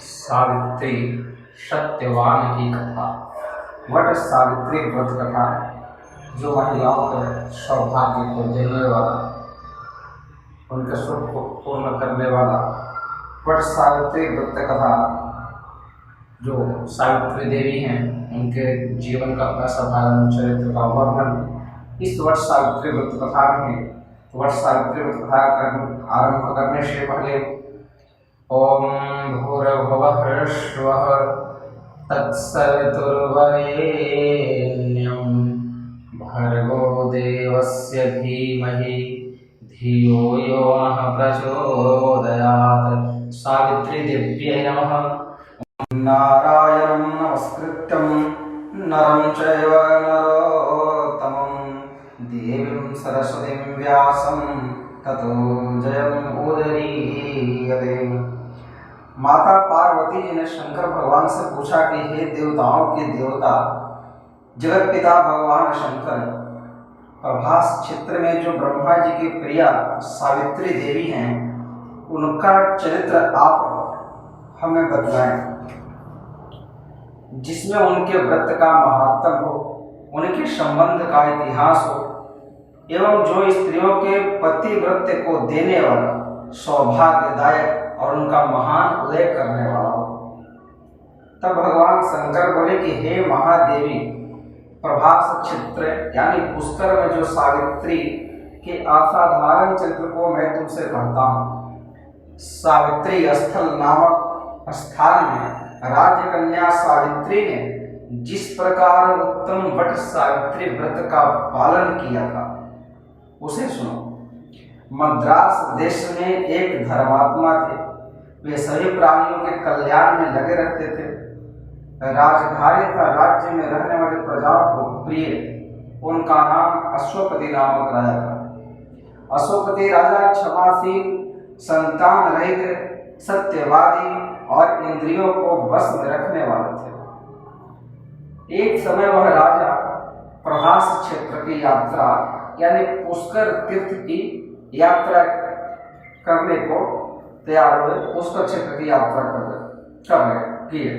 सावित्री सत्यवान की कथा। वट सावित्री व्रत कथा जो महिलाओं के सौभाग्य को देने वाला, उनके सुख को पूर्ण करने वाला वट सावित्री व्रत कथा जो सावित्री देवी हैं उनके जीवन का असाधारण चरित्र का वर्णन इस वट सावित्री व्रत कथा में। वट सावित्री व्रत कथा आरंभ करने से पहले ओम भूर्भुवः स्वः तत्सवितुर्वरेण्यं भर्गो देवस्य धीमहि धियो यो नः प्रचोदयात्। सावित्री देव्यै नमः। नारायणं नमस्कृत्यं नरं चैव नरोत्तमं देवीं सरस्वतीं व्यासं ततो जयम् उदीरयते। माता पार्वती जी ने शंकर भगवान से पूछा कि हे देवताओं के देवता जगत पिता भगवान शंकर, प्रभास क्षेत्र में जो ब्रह्मा जी की प्रिया सावित्री देवी हैं उनका चरित्र आप हमें बतलाएं, जिसमें उनके व्रत का महात्म हो, उनके संबंध का इतिहास हो एवं जो स्त्रियों के पति व्रत को देने वाला सौभाग्यदायक और उनका महान उदय करने वाला हो। तब भगवान शंकर बोले कि हे महादेवी, प्रभास क्षेत्र यानी पुष्कर में जो सावित्री के असाधारण चरित्र को मैं तुमसे कहता हूँ। सावित्री स्थल नामक स्थान में राजकन्या सावित्री ने जिस प्रकार उत्तम वट सावित्री व्रत का पालन किया था उसे सुनो। मद्रास देश में एक धर्मात्मा थे। वे सभी प्राणियों के कल्याण में लगे रहते थे। राजधानी का राज्य में रहने वाली प्रजाओं को प्रिय उनका नाम अश्वपति नामक राजा था। अश्वपति राजा क्षमाशील, संतान रहित, सत्यवादी और इंद्रियों को वश में रखने वाले थे। एक समय वह राजा प्रभास क्षेत्र की यात्रा यानी पुष्कर तीर्थ की यात्रा करने को तैयार हुए। पुष्कर क्षेत्र की यात्रा किए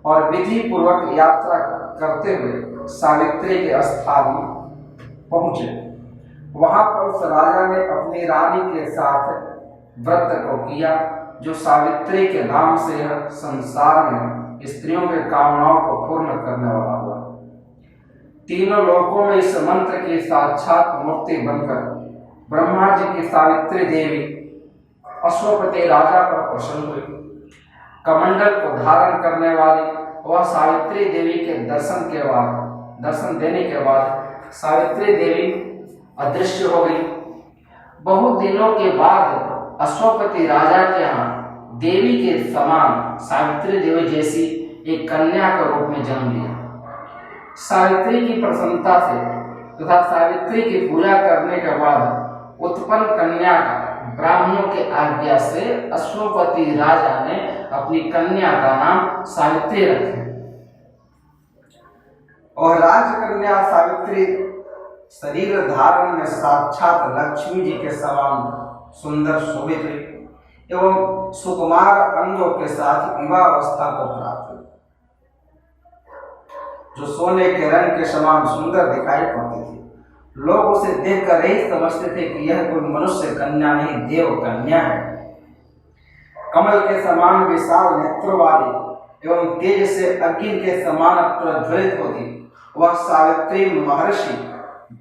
और विधि पूर्वक यात्रा करते हुए सावित्री के स्थान पहुंचे। वहां पर उस राजा ने अपनी रानी के साथ व्रत को किया जो सावित्री के नाम से यह संसार में स्त्रियों के कामनाओं को पूर्ण करने वाला हुआ। तीनों लोकों में इस मंत्र की साक्षात मूर्ति बनकर ब्रह्मा जी की सावित्री देवी अश्वपति राजा पर प्रसन्न हुई। कमंडल को धारण करने वाली वह सावित्री देवी के दर्शन देने के बाद सावित्री देवी अदृश्य हो गई। बहुत दिनों के बाद अश्वपति राजा के यहाँ देवी के समान सावित्री देवी जैसी एक कन्या के रूप में जन्म लिया। सावित्री की प्रसन्नता से तथा सावित्री की पूजा करने के बाद उत्पन्न कन्या का ब्राह्मणों के आज्ञा से अश्वपति राजा ने अपनी कन्या का नाम सावित्री रखा और राजकन्या सावित्री शरीर धारण में साक्षात लक्ष्मी जी के समान सुंदर शोभित हुई एवं सुकुमार अंगों के साथ विवाहावस्था को प्राप्त हुई, जो सोने के रंग के समान सुंदर दिखाई पड़ती थी। लोग उसे देखकर यही समझते थे कि यह कोई मनुष्य कन्या नहीं, देव कन्या है। कमल के समान विशाल नेत्रों वाली एवं तेज से अग्नि के समान प्रज्वलित होती वह सावित्री महर्षि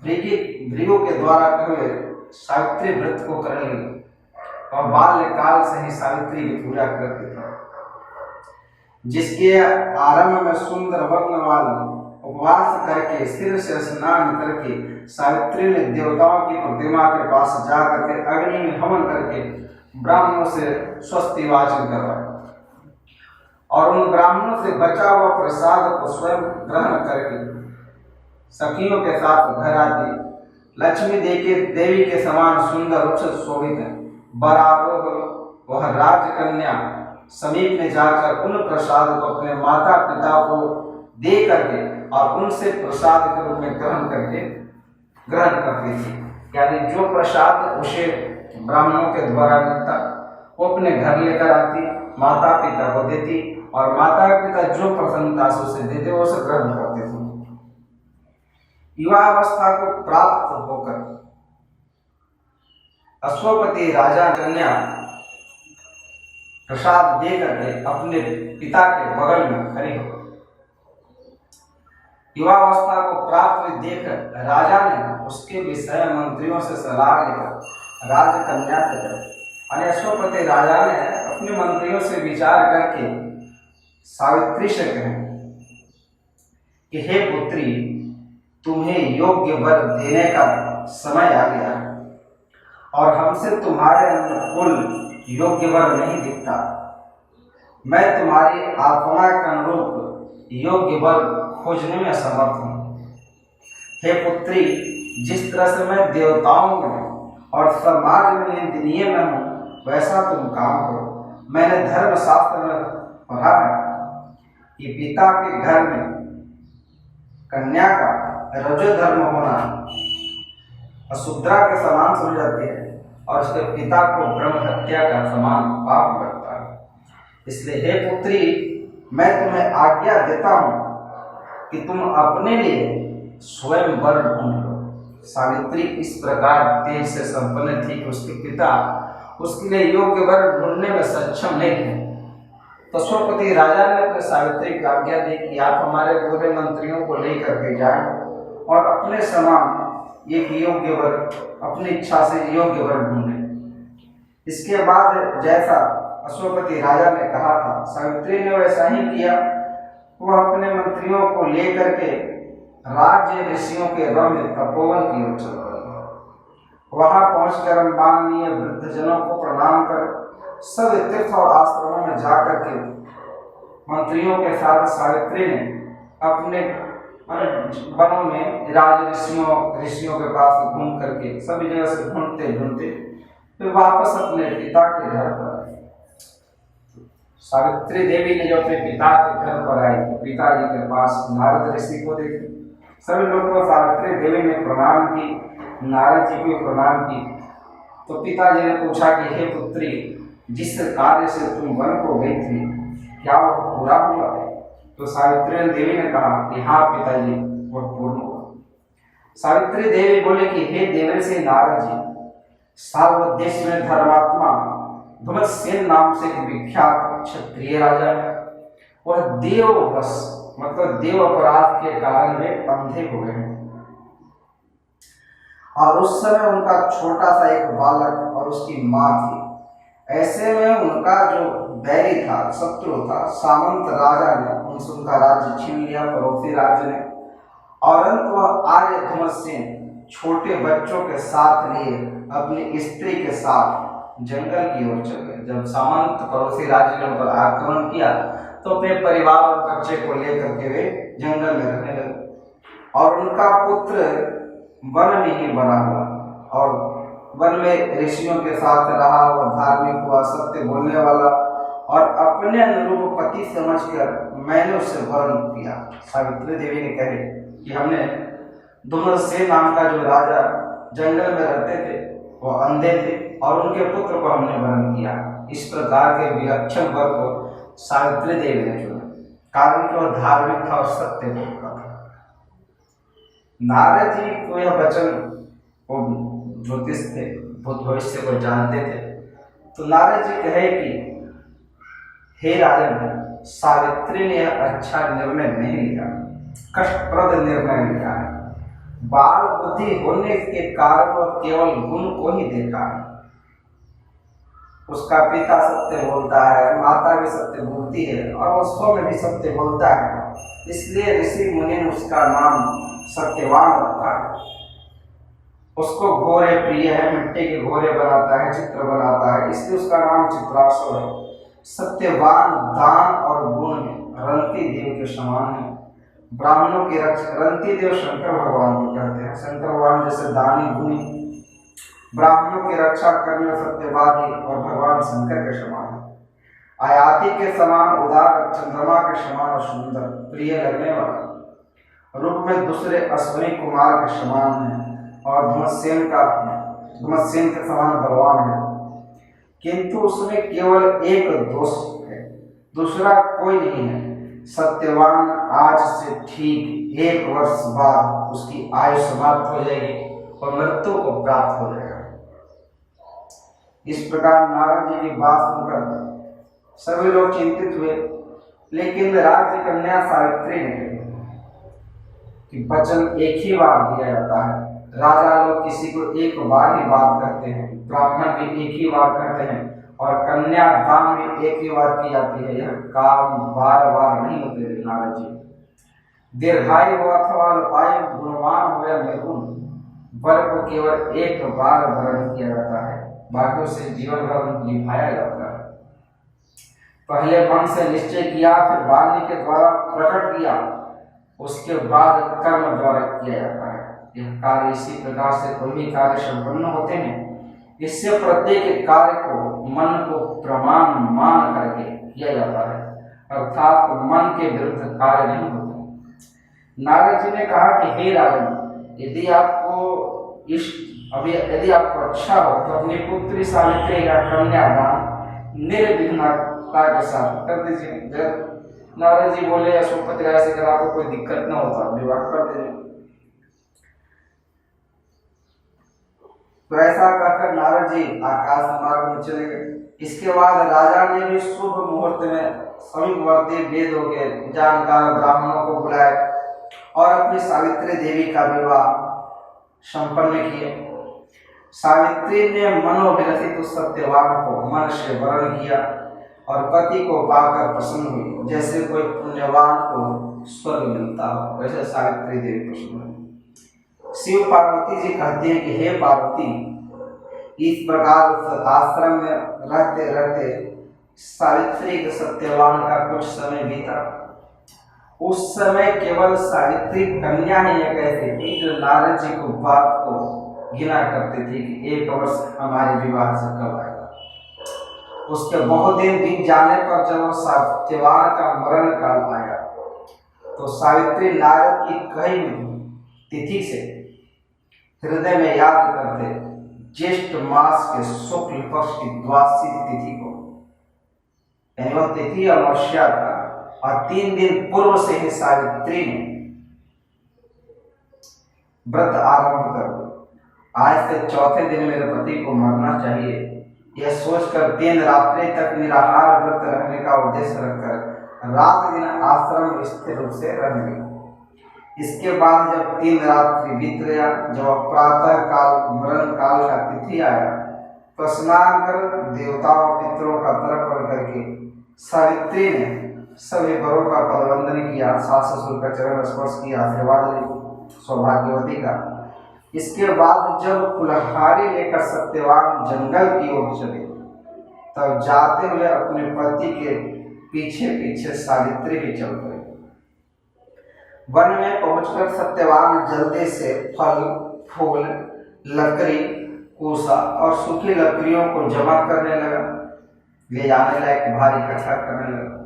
भृगु के द्वारा कहे सावित्री व्रत को करने लगी और बाल्यकाल से ही सावित्री की पूजा करती थी, जिसके आरंभ में सुंदर वर्ण वाली उपवास करके सिर से स्नान करके सावित्री ने देवताओं की प्रतिमा के पास जा करके अग्नि में हवन करके ब्राह्मणों से स्वस्ति वाचन करवाया और उन ब्राह्मणों से बचा हुआ प्रसाद को स्वयं ग्रहण करके सखियों के साथ घर आती। लक्ष्मी देवी के समान सुंदर रूप से शोभित है। बरारोह वह राजकन्या समीप में जाकर उन प्रसाद को अपने माता पिता को दे करके और उनसे प्रसाद के रूप में ग्रहण करती थी। यानी जो प्रसाद उसे ब्राह्मणों के द्वारा मिलता वो अपने घर लेकर आती, माता पिता को देती और माता पिता जो प्रसन्नता से उसे देते वो उसे ग्रहण करते थे। युवावस्था को प्राप्त होकर अश्वपति राजा कन्या प्रसाद दे करके अपने पिता के बगल में खड़ी हो। युवावस्था को प्राप्त हुई देखकर राजा ने उसके विषय मंत्रियों से सलाह लेकर राजकन्या से कहा। अश्वपति राजा ने अपने मंत्रियों से विचार करके सावित्री से कहे कि हे पुत्री, तुम्हें योग्य वर देने का समय आ गया है और हमसे तुम्हारे अनुकूल योग्य वर नहीं दिखता। मैं तुम्हारी आत्मा के अनुरूप योग्य वर खोजने में समर्थ हूँ। हे पुत्री, जिस तरह से मैं देवताओं में और समाज में निंदनीय में हूँ वैसा तुम काम करो। मैंने धर्मशास्त्र में पढ़ा है कि पिता के घर में कन्या का रजोधर्म होना अशुद्रा के समान समझ जाती है और उसके पिता को ब्रह्म हत्या का समान पाप लगता है। इसलिए हे पुत्री, मैं तुम्हें आज्ञा देता हूँ कि तुम अपने लिए स्वयं वर ढूंढ लो। सावित्री इस प्रकार तेज से संपन्न थी कि उसके पिता उसके लिए योग्य वर ढूंढने में सक्षम नहीं थे। तो अश्वपति राजा ने अपने सावित्री की आज्ञा दी कि आप हमारे पूरे मंत्रियों को लेकर के जाएं और अपने समान एक योग्य वर, अपनी इच्छा से योग्य वर ढूंढे। इसके बाद जैसा अश्वपति राजा ने कहा था, सावित्री ने वैसा ही किया। वह अपने मंत्रियों को लेकर के राज्य ऋषियों के रम्य तपोवन की ओर चल पड़ी। वहां पहुंचकर माननीय वृद्धजनों को प्रणाम कर सब तीर्थ और आश्रमों में जाकर के मंत्रियों के साथ सावित्री ने अपने वनों में राज ऋषियों के पास घूम करके सभी जगह से ढूंढते ढूंढते फिर वापस अपने पिता के घर पर आई। सावित्री देवी ने जो अपने पिता के घर पर आई तो पिताजी के पास नारद ऋषि को देखी। सभी लोगों को सावित्री देवी ने प्रणाम की, नारद जी को प्रणाम की। तो पिताजी ने पूछा कि हे पुत्री, जिस कार्य से तुम वन को गई थी क्या वो पूरा हुआ? तो सावित्री देवी ने कहा कि हाँ पिताजी, वह पूर्ण हुआ। सावित्री देवी बोले कि हे देवर्षि नारद जी, सार्वदेश में धर्मात्मा धुमतसेन नाम से एक विख्यात क्षत्रिय राजा है। वह देववश मतलब देव अपराध के कारण वे अंधे हो गए हैं और उस समय उनका छोटा सा एक बालक और उसकी माँ थी। ऐसे में उनका जो बैरी था, शत्रु था, सामंत राजा ने उनसे उनका राज्य छीन लिया, पड़ोसी राज्य ने। और अंत वह आर्य धुमतसेन छोटे बच्चों के साथ लिए अपनी स्त्री के साथ जंगल की ओर चल गए। जब सामंत पड़ोसी राज्य ने उन पर आक्रमण किया तो अपने परिवार और बच्चे को लेकर के वे जंगल में रहने लगे और उनका पुत्र वन में ही बना हुआ और वन में ऋषियों के साथ रहा। वह धार्मिक हुआ, सत्य बोलने वाला और अपने अनुरूप पति समझकर मैंने उससे वर्ण किया। सावित्री देवी ने कहे कि हमने धुमतसेन नाम का जो राजा जंगल में रहते थे वो अंधे थे और उनके पुत्र को हमने वर्ण किया। इस प्रकार के विलक्षण वर को सावित्री देवी ने चुना, कारण कि वह धार्मिक था और सत्य बोलता था। नारद जी को यह वचन, वो ज्योतिष थे, भूत भविष्य को जानते थे। तो नारद जी कहे कि हे राजन, सावित्री ने अच्छा निर्णय नहीं लिया, कष्टप्रद निर्णय लिया है। बाल बुद्धि होने के कारण वह केवल गुण को ही देखा है। उसका पिता सत्य बोलता है, माता भी सत्य बोलती है और वो स्वयं भी सत्य बोलता है, इसलिए ऋषि मुनि ने उसका नाम सत्यवान रखा है। उसको घोड़े प्रिय है, मिट्टी के घोड़े बनाता है, चित्र बनाता है, इसलिए उसका नाम चित्रासुर है। सत्यवान दान और गुण में रंती देव के समान है। ब्राह्मणों की रक्षा, रंती देव शंकर भगवान को कहते हैं। शंकर भगवान जैसे दानी गुणी, ब्राह्मणों की रक्षा करने में सत्यवादी और भगवान शंकर के समान है। आयाति के समान उदार, चंद्रमा के समान और सुंदर, प्रिय लगने वाला, रूप में दूसरे अश्विनी कुमार के समान है और धुमतसेन के समान बलवान है। किंतु उसमें केवल एक दोष है दूसरा कोई नहीं है। सत्यवान आज से ठीक 1 वर्ष बाद उसकी आयु समाप्त हो जाएगी और मृत्यु को प्राप्त हो जाएगा। इस प्रकार नारद जी की बात सुनकर सभी लोग चिंतित हुए, लेकिन राज्य कन्या सावित्री ने कही कि वचन एक ही बार दिया जाता है। राजा लोग किसी को एक बार ही बात करते हैं, ब्राह्मण भी एक ही बार करते हैं और कन्यादान भी एक ही बार की जाती है। यह काम बार बार नहीं होते। नारद जी दीर्घायु हो अथवा अल्पायु, गुणवान हो या निर्गुण, वर को केवल एक बार वरण किया जाता है, बाकी उसे जीवन भर निभाया जाता है। पहले मन से निश्चय किया, फिर वाणी के द्वारा प्रकट किया, उसके बाद कर्म द्वारा किया जाता है। यह कार्य इसी प्रकार से कोई भी कार्य संपन्न होते हैं। इससे प्रत्येक कार्य को मन को प्रमाण मान करके किया जाता है, अर्थात मन के विरुद्ध कार्य नहीं होते। नारद जी ने कहा कि हे राजन, यदि आपको अच्छा हो तो अपनी पुत्री सावित्री का कन्यादान निर्विघ्नता के साथ कर दीजिए। नारद जी बोले अशोकपति राय से, अगर आपको कोई दिक्कत न होता विवाह कर दीजिए। तो ऐसा कहकर नारद जी आकाश मार्ग में चले गए। इसके बाद राजा ने भी शुभ मुहूर्त में समीपवर्ती वेदों के जानकार ब्राह्मणों को बुलाए और अपनी सावित्री देवी का विवाह संपन्न किए। सावित्री ने मनोविलसित उस सत्यवान को मन से वरण किया और पति को पाकर प्रसन्न हुई। जैसे कोई पुण्यवान को स्वर्ग मिलता हो, वैसे सावित्री देवी प्रसन्न हुई। शिव पार्वती जी कहते हैं कि हे पार्वती, इस प्रकार उस आश्रम में रहते रहते सावित्री के सत्यवान का कुछ समय बीता। उस समय केवल सावित्री कन्या ही एक ऐसी थी जो नारद जी को बात को गिना करती थी कि 1 वर्ष हमारे विवाह से कब आएगा। उसके बहुत दिन बीत जाने पर जब वो सत्यवान का मरण काल आया तो सावित्री नारद की कही तिथि से हृदय में याद करते ज्येष्ठ मास के शुक्ल पक्ष की द्वादशी तिथि को, यानी वह तिथि अमावस्या था, और 3 दिन पूर्व से ही सावित्री ने व्रत आरंभ कर दिया। आज से चौथे दिन मेरे पति को मरना चाहिए, यह सोचकर 3 रात्रि तक निराहार व्रत रहने का उद्देश्य रखकर रात दिन आश्रम स्थिर रूप से रहने लगी। इसके बाद जब 3 रात्रि बीत गया, जब प्रातः काल मरण काल का तिथि आया तो स्नान कर देवताओं पितरों का तर्पण करके सावित्री ने सभी वरों का पदवंदन किया, सास ससुर का चरण स्पर्श किया, आशीर्वाद ली सौभाग्यवती का। इसके बाद जब कुल्हाड़ी लेकर सत्यवान जंगल की ओर चले तब जाते हुए अपने पति के पीछे पीछे सावित्री भी चल पड़ी। वन में पहुंचकर सत्यवान जल्दी से फल फूल लकड़ी कूसा और सूखी लकड़ियों को जमा करने लगा, ले जाने लायक भारी इकट्ठा करने लगा।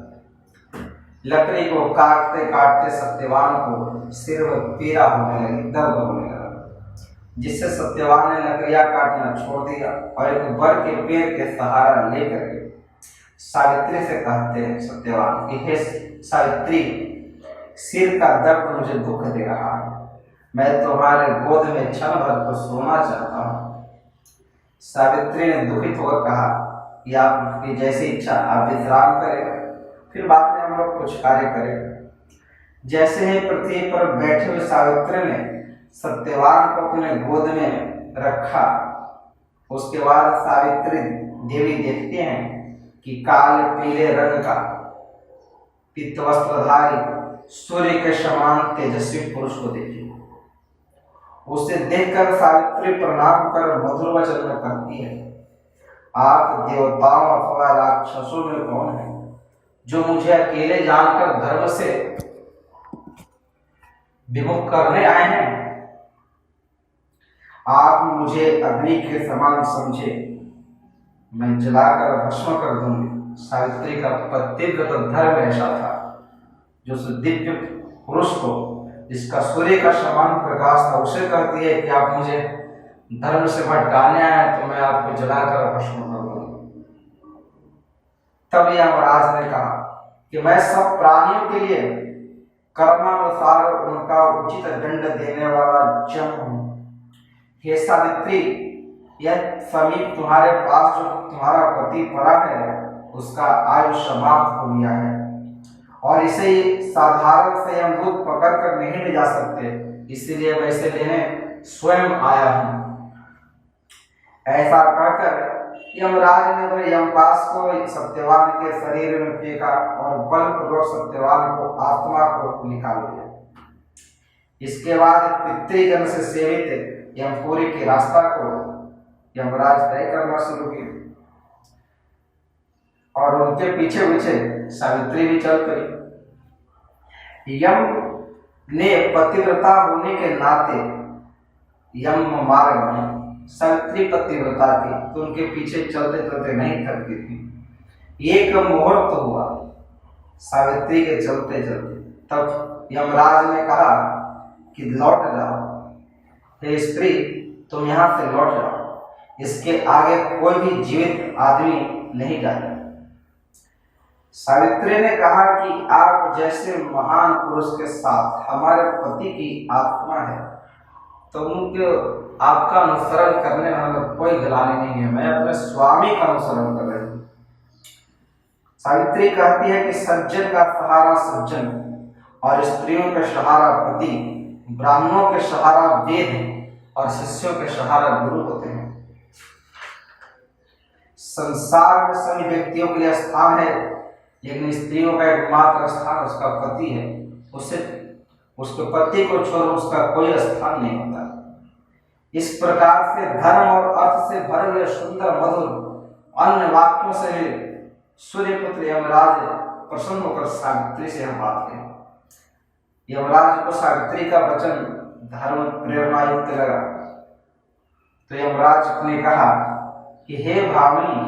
लकड़ी को काटते काटते सत्यवान को सिर में पीड़ा होने लगी, दर्द होने लगा, जिससे सत्यवान ने लकड़ियां काटना छोड़ दिया और एक बर के पेड़ के सहारा लेकर के सावित्री से कहते हैं सत्यवान कि हे सावित्री, सिर का दर्द मुझे दुख दे रहा है, मैं तुम्हारे गोद में क्षण भर को सोना चाहता हूँ। सावित्री ने दुखित होकर कहा कि आपकी जैसी इच्छा, आप विश्राम करें, फिर बाद में हम लोग कुछ कार्य करें। जैसे ही पृथ्वी पर बैठे हुए सावित्री ने सत्यवान को अपने गोद में रखा, उसके बाद सावित्री देवी देखते हैं कि काल पीले रंग का पित्त वस्त्रधारी सूर्य के समान तेजस्वी पुरुष को देखी। उसे देखकर सावित्री प्रणाम कर मधुर वचन में कहती है, आप देवताओं अथवा राक्षसों में कौन है जो मुझे अकेले जानकर धर्म से विमुख करने आए हैं? आप मुझे अग्नि के समान समझे, मैं जलाकर भस्म कर दूंगी। सावित्री का पतिव्रत धर्म ऐसा था जो उस दिव्य पुरुष को, जिसका सूर्य का समान प्रकाश था, उसे कहती है कि आप मुझे धर्म से भटकाने आए तो मैं आपको जलाकर भस्म कर दूंगी। तब यमराज ने कहा कि मैं सब प्राणियों के लिए कर्मानुसार उनका उचित दंड देने वाला जम हूं। हे सावित्री, यह समीप तुम्हारे पास जो तुम्हारा पति पड़ा है उसका आयु समाप्त हो गया है और इसे साधारण से हम दूध पकड़ कर नहीं ले जा सकते, इसलिए मैं इसे लेने स्वयं आया हूं। ऐसा कहकर यमराज ने वह यमपास को सत्यवान के शरीर में फेंका और बलपूर्वक सत्यवान को आत्मा को निकाल दिया। इसके बाद पितृगण से सेवित यमपुरी के रास्ता को यमराज तय करना शुरू किया और उनके पीछे पीछे सावित्री भी चल पड़ी। यम ने पतिव्रता होने के नाते यम मार्ग में सावित्री पतिव्रता थी तो उनके पीछे चलते चलते नहीं थकती थी। एक मुहूर्त हुआ सावित्री के चलते चलते, तब यमराज ने कहा कि लौट जाओ, हे स्त्री तुम यहाँ से लौट जाओ, इसके आगे कोई भी जीवित आदमी नहीं जाता। सावित्री ने कहा कि आप जैसे महान पुरुष के साथ हमारे पति की आत्मा है तो उनके आपका अनुसरण करने में हमें कोई गलानी नहीं है, मैं अपने स्वामी का अनुसरण कर रही हूँ। सावित्री कहती है कि सज्जन का सहारा सज्जन और स्त्रियों का सहारा पति, ब्राह्मणों के सहारा वेद और शिष्यों के सहारा गुरु होते हैं। संसार में सभी व्यक्तियों के लिए स्थान है, लेकिन स्त्रियों का एकमात्र स्थान उसका पति है। उसके पति को छोड़ उसका कोई स्थान नहीं होता। इस प्रकार से धर्म और अर्थ से भरे हुए सुंदर मधुर अन्य वाक्यों से सूर्यपुत्र यमराज प्रसन्न होकर सावित्री से हम बात करें। यमराज को सावित्री का वचन धर्म प्रेरणा युक्त लगा तो यमराज ने कहा कि हे भामिनी,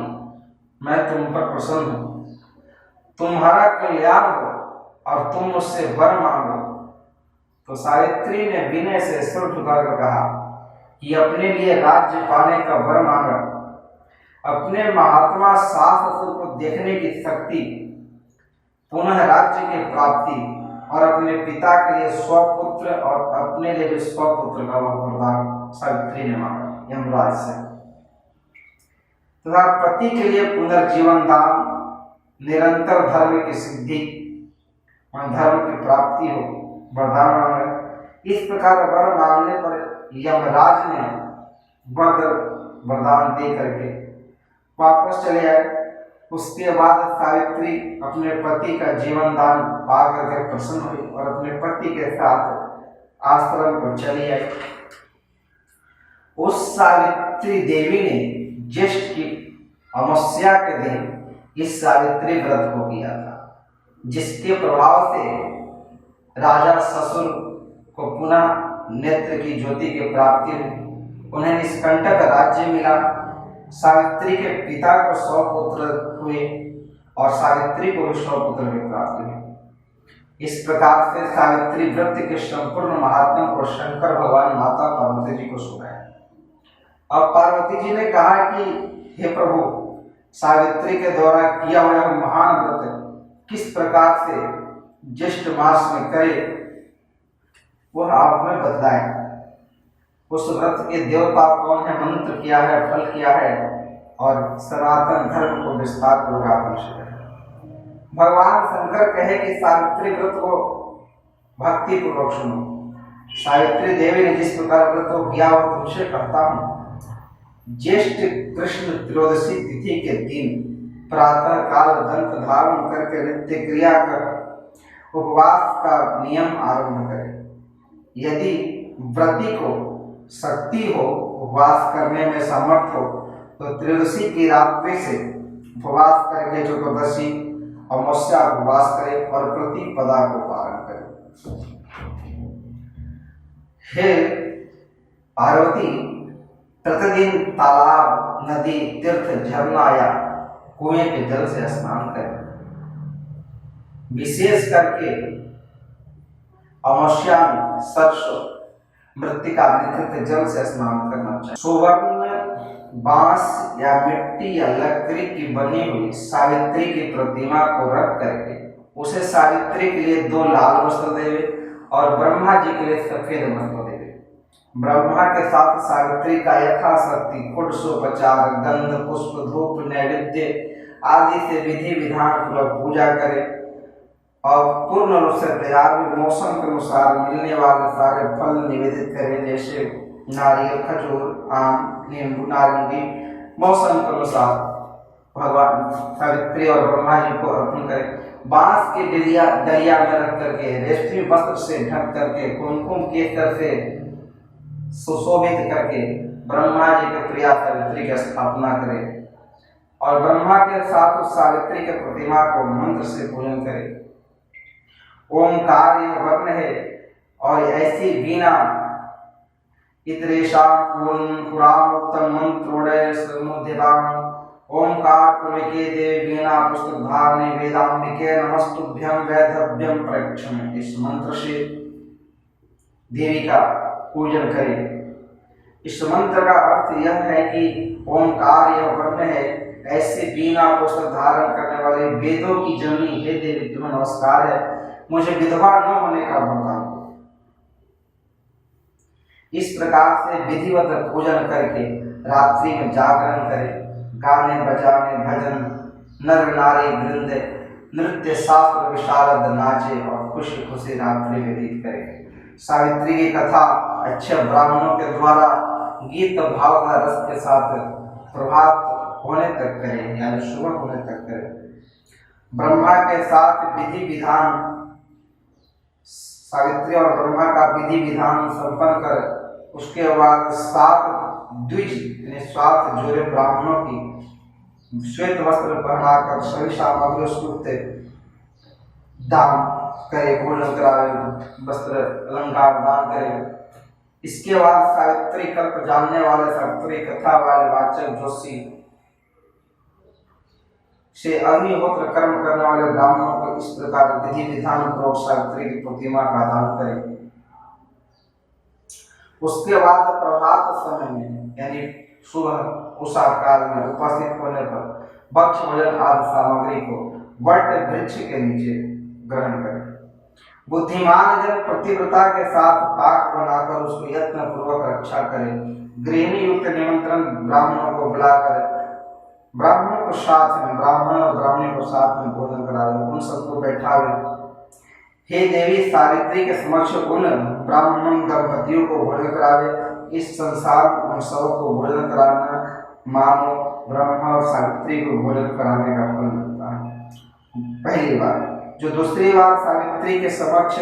मैं तुम पर प्रसन्न हूं, तुम्हारा कल्याण हो और तुम मुझसे वर मांगो। तो सावित्री ने विनय से सिर झुकाकर कहा कि अपने लिए राज्य पाने का वर मांगा, अपने महात्मा सास ससुर को देखने की शक्ति, पुनः राज्य की प्राप्ति और अपने पिता के लिए स्वपुत्र और अपने लिए भी स्वपुत्र का वरदान सावित्री ने मांगा यमराज से। तथा पति के लिए पुनर्जीवन दान, निरंतर धर्म की सिद्धि और धर्म की प्राप्ति हो वरदान मांगा। इस प्रकार वर मांगने पर यमराज ने वरदान दे करके वापस चले आए। उसके बाद सावित्री अपने पति का जीवन दान पा करके प्रसन्न हुई और अपने पति के साथ आश्रम को चली आई। उस सावित्री देवी ने ज्येष्ठ की अमावस्या के दिन इस सावित्री व्रत को किया था, जिसके प्रभाव से राजा ससुर को पुनः नेत्र की ज्योति की प्राप्ति हुई, उन्हें निष्कंटक राज्य मिला। सावित्री के पिता को 100 पुत्र हुए और सावित्री को भी 100 पुत्र की प्राप्ति हुई। इस प्रकार से सावित्री व्रत के संपूर्ण महात्मा को शंकर भगवान माता पार्वती जी को सुनाया। अब पार्वती जी ने कहा कि हे प्रभु, सावित्री के द्वारा किया हुआ महान व्रत किस प्रकार से ज्येष्ठ मास में करे वह आप में बतलाएं। उस व्रत के देवता कौन है, मंत्र क्या है, फल क्या है और सनातन धर्म को विस्तार पूर्वक है। भगवान शंकर कहे कि सावित्री व्रत को भक्ति पूर्वक सुनो। सावित्री देवी ने जिस प्रकार व्रत को किया वह तुमसे कहता हूँ। ज्येष्ठ कृष्ण त्रयोदशी तिथि के दिन प्रातः काल दंत धारण करके नित्य क्रिया कर उपवास का नियम आरंभ करें। यदि व्रती को शक्ति हो, उपवास करने में समर्थ हो, तो त्रयोदशी की रात्रि से उपवास करके चतुर्दशी अमावस्या उपवास करे और प्रतिपदा को पालन करे। हे पार्वती, प्रतिदिन तालाब, नदी, तीर्थ, झरना या कुएं के जल से स्नान करें। विशेष करके अमावस्या में सरसों मृतिका विकृत जल से स्नान करना चाहिए। सुवर्ण बांस या मिट्टी या लकड़ी की बनी हुई सावित्री की प्रतिमा को रख करके उसे सावित्री के लिए 2 लाल वस्त्र देवे और ब्रह्मा जी के लिए सफेद वस्त्र देवे। ब्रह्मा के साथ सावित्री का यथाशक्ति कुटसोपचार, गंध, पुष्प, धूप, नैवेद्य आदि से विधि विधान पूर्वक पूजा करे और पूर्ण रूप से तैयार हुए मौसम के अनुसार मिलने वाले सारे फल निवेदित करें, जैसे नारियल, खजूर, आम, नींबू, नारंगी मौसम के अनुसार भगवान सावित्री और ब्रह्मा जी को अर्पण करें। बांस के दलिया में रख करके रेशमी वस्त्र से ढक करके कुमकुम केसर से सुशोभित करके ब्रह्मा जी के प्रिया सावित्री की स्थापना करें और ब्रह्मा के साथ उस सावित्री के प्रतिमा को मंत्र से पूजन करें। ओंकार यह वर्ण है और ऐसी वीणा इतरेशा पुराणोत्तम मंत्रोदय समुद्राम ओंकार पुलके देवी वीणा पुस्तक धारणे वेदांबिके नमस्तुभ्यम वैधव्यम प्रक्षम। इस मंत्र से देवी का पूजन करें। इस मंत्र का अर्थ यह है कि ओंकार यह वर्ण है, ऐसे वीणा पुस्तक धारण करने वाले वेदों की जननी हे देवी तुम्हें नमस्कार है, मुझे विधवा न होने का वरदान दो। इस प्रकार से विधिवत पूजन करके रात्रि में जागरण करें, गाने बजाने भजन नर नारी वृंद नृत्य शास्त्र विशारद नाचे और खुशी खुशी रात्रि व्यतीत करें। सावित्री की कथा अच्छे ब्राह्मणों के द्वारा गीत भावना रस के साथ प्रभात होने तक करें, यानी सुबह होने तक करें। ब्रह्मा के साथ विधि विधान सावित्री और ब्रह्मा का विधि विधान संपन्न कर उसके बाद 7 द्विज यानी 7 जोड़े ब्राह्मणों की श्वेत वस्त्र पहनाकर सभी सामग्री उसके दान करे, भोजन करावे, वस्त्र अलंकार दान करे। इसके बाद सावित्री कल्प जानने वाले सावित्री कथा वाले वाचक जोशी से अग्निहोत्र कर्म करने वाले ब्राह्मणों को इस प्रकार विधि विधान पूर्वक सावित्री की प्रतिमा का दान करें। उसके बाद प्रभात समय में यानी सुबह उषा काल में उपस्थित होने पर भक्ष भोजन आदि सामग्री को वट वृक्ष के नीचे ग्रहण करें। बुद्धिमान जन प्रतिव्रता के साथ पाक बनाकर उसको यत्न पूर्वक रक्षा करें। गृहिणी युक्त निमंत्रण ब्राह्मणों को बुलाकर ब्राह्मणों को साथ में ब्राह्मण और ब्राह्मणी को साथ में भोजन करावे, उन सबको बैठावे। हे देवी सावित्री के समक्ष उन ब्राह्मण दंपतियों को भोजन करावे। इस संसार में उन सबको भोजन कराना मानो ब्रह्मा और सावित्री को भोजन कराने का फल मिलता है। पहली बार जो दूसरी बार सावित्री के समक्ष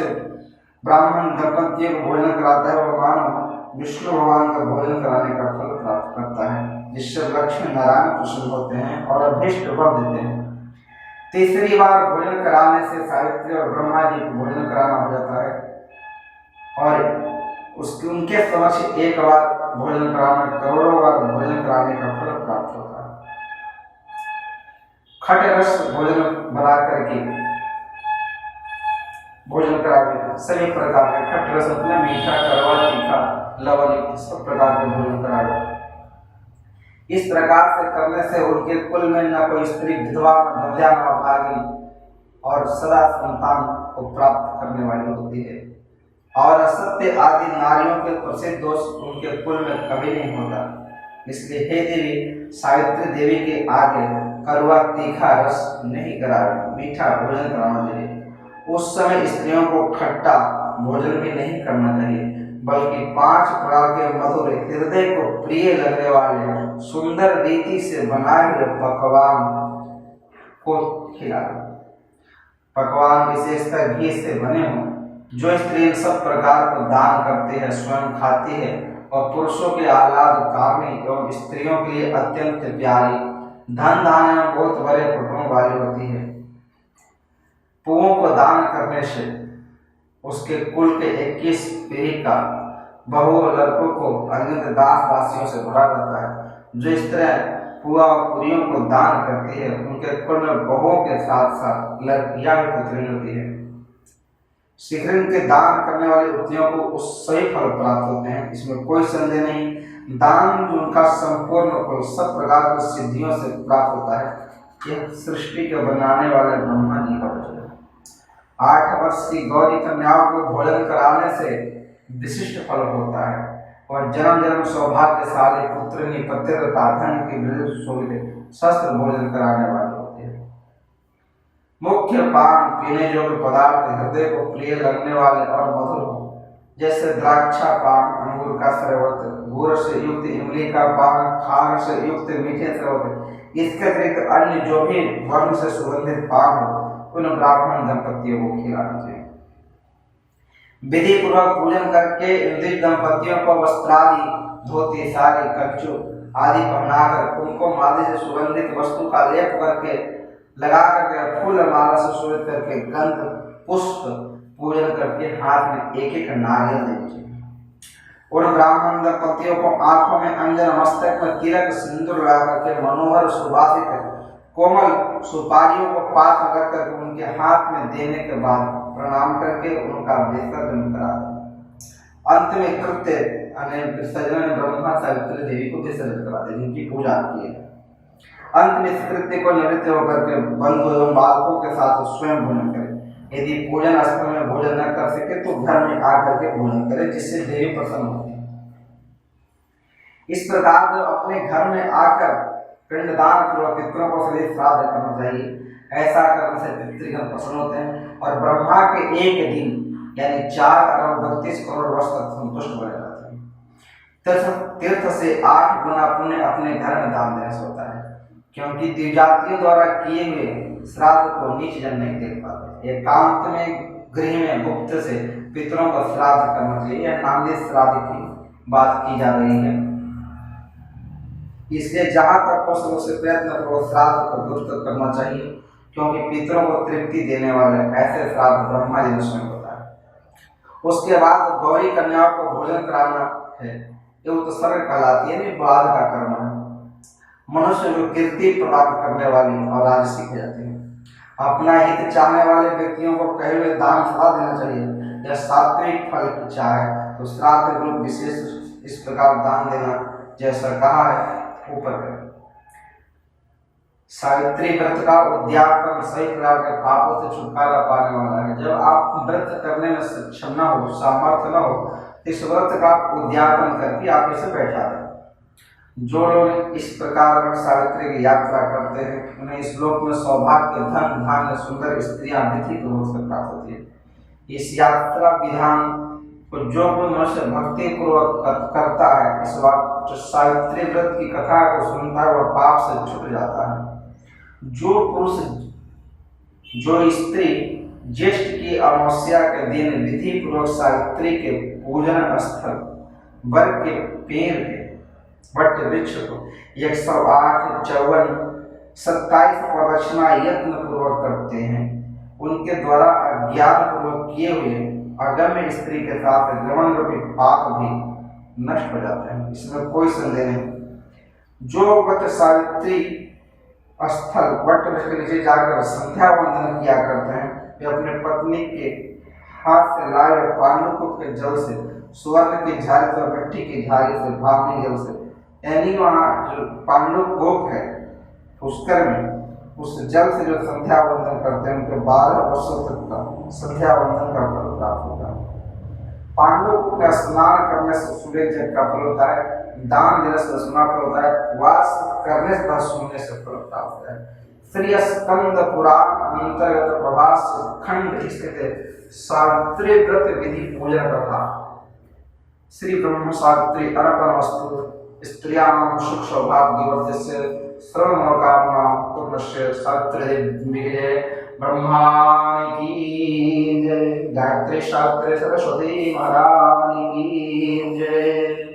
ब्राह्मण दंपतियों को भोजन कराता है वह मानो विष्णु भगवान का भोजन कराने का फल प्राप्त करता है, जिससे लक्ष्मी नारायण प्रसन्न होते हैं और अभीष्ट वर देते हैं। तीसरी बार भोजन कराने से सावित्री और ब्रह्मा जी को भोजन कराना हो जाता है और उनके समक्ष एक बार भोजन कराना करोड़ों बार भोजन कराने का फल प्राप्त होता है। खट रस भोजन बना करके भोजन करावे, सभी प्रकार के खट रस मतलब मीठा, कड़वा, तीखा, लवण सब प्रकार के भोजन करावे। इस प्रकार से करने से उनके कुल में न कोई स्त्री विधवा न बंध्या न अभागी और सदा संतान को प्राप्त करने वाली होती है और असत्य आदि नारियों के प्रसिद्ध दोष उनके कुल में कभी नहीं होता। इसलिए हे देवी सावित्री देवी के आगे कड़वा तीखा रस नहीं करावे, मीठा भोजन कराना चाहिए। उस समय स्त्रियों को खट्टा भोजन भी नहीं करना चाहिए, बल्कि 5 प्रकार के मधुर हृदय को प्रिय लगने वाले सुंदर रीति से बनाए हुए पकवान को खिलाना। पकवान विशेषकर घी से बने हों। जो स्त्री इन सब प्रकार को दान करती है, स्वयं खाती है और पुरुषों के आह्लाद कामनी एवं स्त्रियों के लिए अत्यंत प्यारी, धन धान्य में बहुत बड़े कुटुंब वाली होती है। पुओं को दान करने से उसके कुल के 21 पीढ़ी का बहु लड़कों को अनंत दास दासियों से भरा रहता है। जो इस तरह पुआ और पुरियों को दान करती है उनके कुल में बहुओं के साथ साथ लड़कियां भी पुत्री होती है। शीघ्र इनके दान करने वाली युवतियों को उस सही फल प्राप्त होते हैं, इसमें कोई संदेह नहीं। दान जो उनका संपूर्ण फल सब प्रकार की सिद्धियों से प्राप्त होता है। यह सृष्टि के बनाने वाले ब्रह्मा जी का वचन है। श्री गौरी कन्याओं को भोजन कराने से विशिष्ट फल होता है और जन्म जन्म सौभाग्यशाली पुत्र निपत्यता धन की वृद्धि शोभित शस्त्र भोजन कराने वाले होते हैं। मुख्य पान पीने योग्य पदार्थ हृदय को प्रिय लगने वाले और मधुर हो, जैसे द्राक्षा पान, अंगूर का शरबत, गुड़ से युक्त इमली का पान, खांड से युक्त मीठे शरबत। इसके अतिरिक्त अन्य जो भी वर्ण से सुगंधित पान हो उन ब्राह्मण दंपतियों को खिलाना चाहिए। विधि पूर्वक पूजन करके इन दंपतियों को वस्त्रादि, धोती, साड़ी, कच्चू आदि पहनाकर कुमकुम आदि से सुगंधित वस्तु का लेप करके लगा करके फूल माला से सुगंधित करके गंध पुष्प पूजन करके हाथ में एक एक नारियल देना चाहिए। उन ब्राह्मण दंपतियों को आंखों में अंजन, मस्तक में तिलक, सिंदूर लगा करके मनोहर सुवासित कोमल सुपारियों को पास लगा करके उनके हाथ में देने के बाद प्रणाम करके उनका विसर्जन करा दें। अंत में कृत्य विसर्जन ब्रह्मा सावित्री देवी को विसर्जन करा दें, जिनकी पूजा की है। अंत में इस कृत्य को निवृत्त होकर के बंधु एवं बालकों के साथ स्वयं भोजन करें। यदि पूजन स्थल में भोजन न कर सके तो घर में आकर के भोजन करें, जिससे देवी प्रसन्न होती है। इस प्रकार जो अपने घर में आकर पिंडदान पूर्वक पितरों को सभी श्राद्ध करना चाहिए। ऐसा करने से पितृगण प्रसन्न होते हैं और ब्रह्मा के एक दिन यानी 4 अरब 32 करोड़ वर्ष तक संतुष्ट बने रहते हैं। तीर्थ से 8 गुना पुण्य अपने घर में दान देने से होता है, क्योंकि द्विजातियों द्वारा किए हुए श्राद्ध को नीच जन नहीं देख पाते। एकांत में गृह में गुप्त से पितरों को श्राद्ध करना चाहिए। यह नांदी श्राद्ध की बात की जा रही है, इसलिए जहां तक हो सके उसे प्रयत्न पूर्वक श्राद्ध को गुप्त करना चाहिए, क्योंकि पितरों को तृप्ति देने वाले ऐसे श्राद्ध ब्रह्मा जी ने स्वयं बताया। उसके बाद गौरी कन्याओं को भोजन कराना है, ये उत्सर्ग कहलाती है, बाद का कर्म है। मनुष्य को कीर्ति प्रदान करने वाली और राजसी हो जाती है। अपना हित चाहने वाले व्यक्तियों को कहे हुए दान सदा देना चाहिए। यह सात्विक फल की इच्छा है तो श्राद्ध रूप विशेष इस प्रकार दान देना जैसा कहा है ऊपर करें। सावित्री व्रत का उद्यापन सही प्रकार के पापों से छुटकारा पाने वाला है। जब आप व्रत करने में सक्षम न हो, सामर्थ्य न हो, इस व्रत का उद्यापन करके आप इसे बैठा दें। जो लोग इस प्रकार सावित्री की यात्रा करते हैं उन्हें इस लोक में सौभाग्य, धन, धान्य, सुंदर स्त्रियां विधि पूर्वक से प्राप्त होती है। इस यात्रा विधान को जो भी मनुष्य भक्ति पूर्वक करता है, इस बात सावित्री व्रत की कथा को सुनता है वह पाप से छूट जाता है। जो स्त्री ज्येष्ठ की अमावस्या के दिन विधि पूर्वक सावित्री के पूजन स्थल वर के पेड़ के वट वृक्ष को 108, 54, 27 प्रदक्षिणा यत्न पूर्वक करते हैं, उनके द्वारा अज्ञान पूर्वक किए हुए अगम्य स्त्री के साथ गमन रूपी पाप भी नष्ट हो जाते हैं। इसमें कोई संदेह नहीं। जो वट सावित्री स्थल वट वृक्ष के नीचे जाकर संध्या वंदन किया करते हैं, वे अपने पत्नी के हाथ से लाए पांडुकुट के जल से, सुवर्ण की झारी और मिट्टी की झारी से, भावनी जल से, यानी वहाँ जो पांडुकोप है पुष्कर में, उस जल से जो संध्या वंदन करते हैं उनके 12 वर्षों तक का संध्या वंदन का फल प्राप्त होता है। पांडु का स्नान करने से सूर्य जग का फल होता है, दान देने से दशमा फल होता है, उपवास करने से सुनने से फल प्राप्त होता है। श्री स्कंद पुराण अंतर्गत प्रभास खंड स्थित सावित्री व्रत विधि पूजन कथा श्री ब्रह्म सावित्री अर्पण वस्तु स्त्रियां सुख सौभाग्यवत्यस्य सर्वमनोकामना पूर्णस्य सावित्री ब्रह्माणि की जय। गायत्री शास्त्री सरस्वती महारानी की जय।